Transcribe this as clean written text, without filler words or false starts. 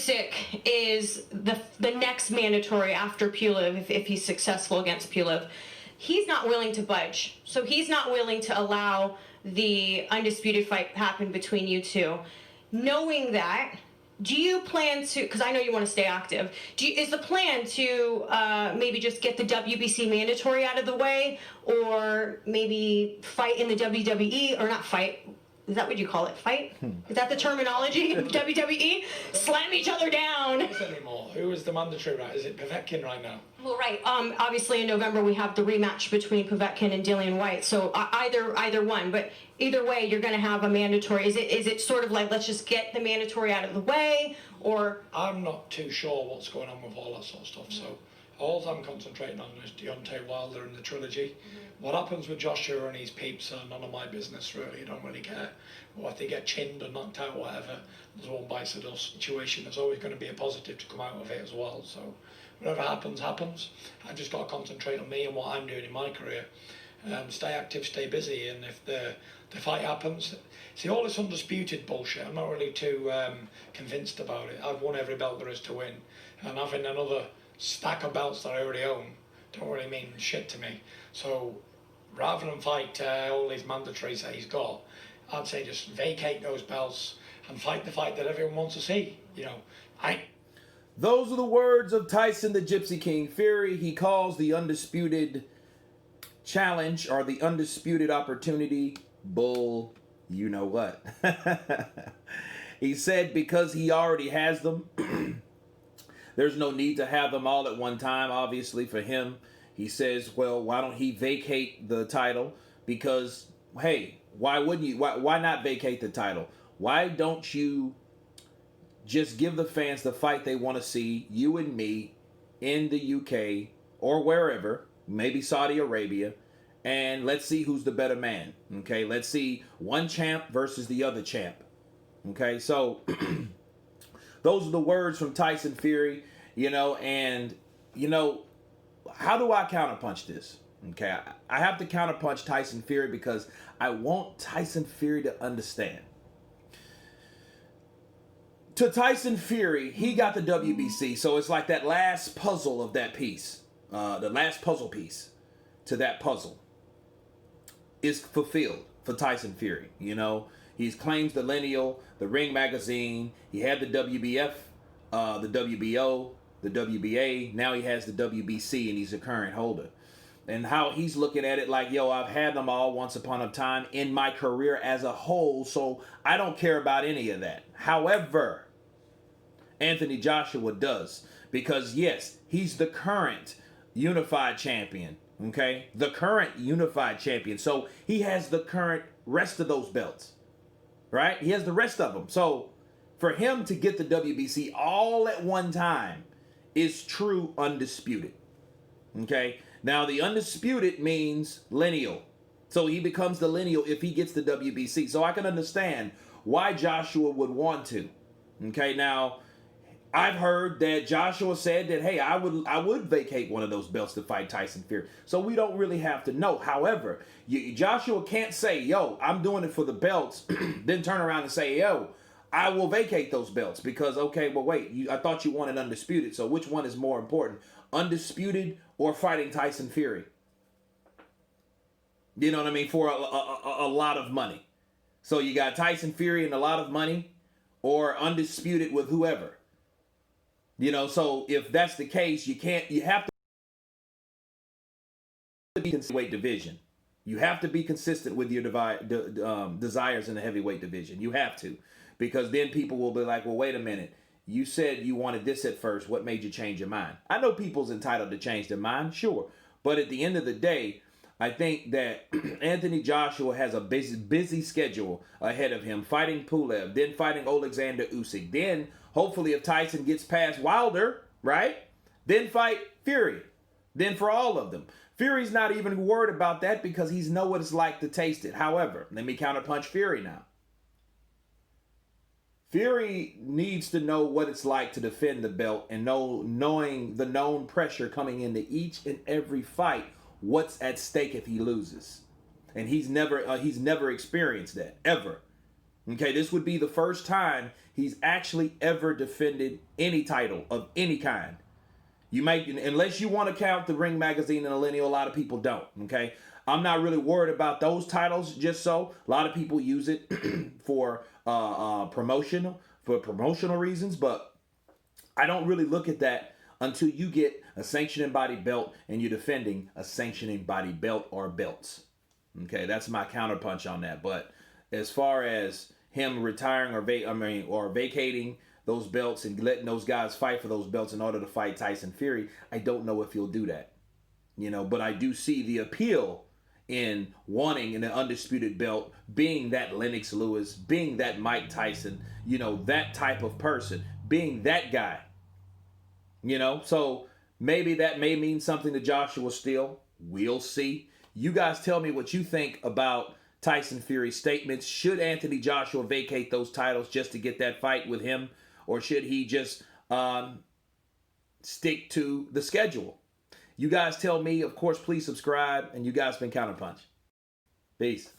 Usyk is the next mandatory after Pulev if he's successful against Pulev. He's not willing to budge. So he's not willing to allow the undisputed fight happen between you two. Knowing that, do you plan to, because I know you want to stay active, is the plan to maybe just get the WBC mandatory out of the way, or maybe fight in the WWE, or not fight, is that what you call it, fight? Is that the terminology of WWE? Slam each other down. Not anymore. Who is the mandatory right? Is it Povetkin right now? Well, right. Obviously in November we have the rematch between Povetkin and Dillian Whyte, so either one, but either way you're going to have a mandatory. Is it sort of like, let's just get the mandatory out of the way, or? I'm not too sure what's going on with all that sort of stuff, so all I'm concentrating on is Deontay Wilder and the trilogy. What happens with Joshua and his peeps are none of my business, really. I don't really care. Or if they get chinned or knocked out, whatever, there's one bites of dust situation. There's always going to be a positive to come out of it as well. So whatever happens, happens. I just got to concentrate on me and what I'm doing in my career. Stay active, stay busy, and if the fight happens, see, all this undisputed bullshit, I'm not really too convinced about it. I've won every belt there is to win, and having another stack of belts that I already own don't really mean shit to me. So rather than fight all these mandatories that he's got, I'd say just vacate those belts and fight the fight that everyone wants to see. You know, Those are the words of Tyson the Gypsy King Fury. He calls the undisputed challenge, or the undisputed opportunity, bull, you know what. He said because he already has them, there's no need to have them all at one time, obviously, for him. He says, well, why don't he vacate the title? Because, hey, why wouldn't you? Why not vacate the title? Why don't you just give the fans the fight they want to see, you and me, in the UK or wherever, maybe Saudi Arabia, and let's see who's the better man, okay? Let's see one champ versus the other champ, okay? So those are the words from Tyson Fury, you know, and, you know, how do I counterpunch this? Okay, I have to counterpunch Tyson Fury because I want Tyson Fury to understand. To Tyson Fury, he got the WBC, so it's like that last puzzle of that piece, the last puzzle piece to that puzzle is fulfilled for Tyson Fury. You know, he claims the Lineal, the Ring Magazine. He had the WBF, the WBO, the WBA. Now he has the WBC, and he's a current holder. And how he's looking at it like, yo, I've had them all once upon a time in my career as a whole, so I don't care about any of that. However, Anthony Joshua does, because yes, he's the current unified champion, okay? The current unified champion. So he has the current rest of those belts, right? He has the rest of them. So for him to get the WBC all at one time is true undisputed, okay? Now, the undisputed means lineal. So he becomes the lineal if he gets the WBC. So I can understand why Joshua would want to. Okay, now, I've heard that Joshua said that, hey, I would vacate one of those belts to fight Tyson Fury. So we don't really have to know. However, Joshua can't say, yo, I'm doing it for the belts, then turn around and say, yo, I will vacate those belts. Because, okay, well, wait, I thought you wanted undisputed. So which one is more important? Undisputed or fighting Tyson Fury? You know what I mean? For a lot of money. So you got Tyson Fury and a lot of money, or undisputed with whoever. You know, so if that's the case, you have to be consistent weight division. You have to be consistent with your desires in the heavyweight division. You have to. Because then people will be like, well, wait a minute. You said you wanted this at first. What made you change your mind? I know people's entitled to change their mind, sure. But at the end of the day, I think that Anthony Joshua has a busy schedule ahead of him, fighting Pulev, then fighting Alexander Usyk. Then, hopefully, if Tyson gets past Wilder, right? Then fight Fury. Then for all of them. Fury's not even worried about that because he's know what it's like to taste it. However, let me counterpunch Fury now. Fury needs to know what it's like to defend the belt and knowing the known pressure coming into each and every fight, what's at stake if he loses. And he's never experienced that, ever. Okay, this would be the first time he's actually ever defended any title of any kind. You might, unless you want to count the Ring Magazine and Millennial, a lot of people don't. Okay, I'm not really worried about those titles. Just so a lot of people use it for promotional reasons, but I don't really look at that until you get a sanctioning body belt and you're defending a sanctioning body belt or belts. Okay, that's my counterpunch on that. But as far as him retiring or vacating those belts and letting those guys fight for those belts in order to fight Tyson Fury, I don't know if he'll do that. But I do see the appeal in wanting an undisputed belt, being that Lennox Lewis, being that Mike Tyson, that type of person, being that guy. So maybe that may mean something to Joshua Steele. We'll see. You guys tell me what you think about Tyson Fury's statements. Should Anthony Joshua vacate those titles just to get that fight with him? Or should he just stick to the schedule? You guys tell me. Of course, please subscribe. And you guys been Counterpunch. Peace.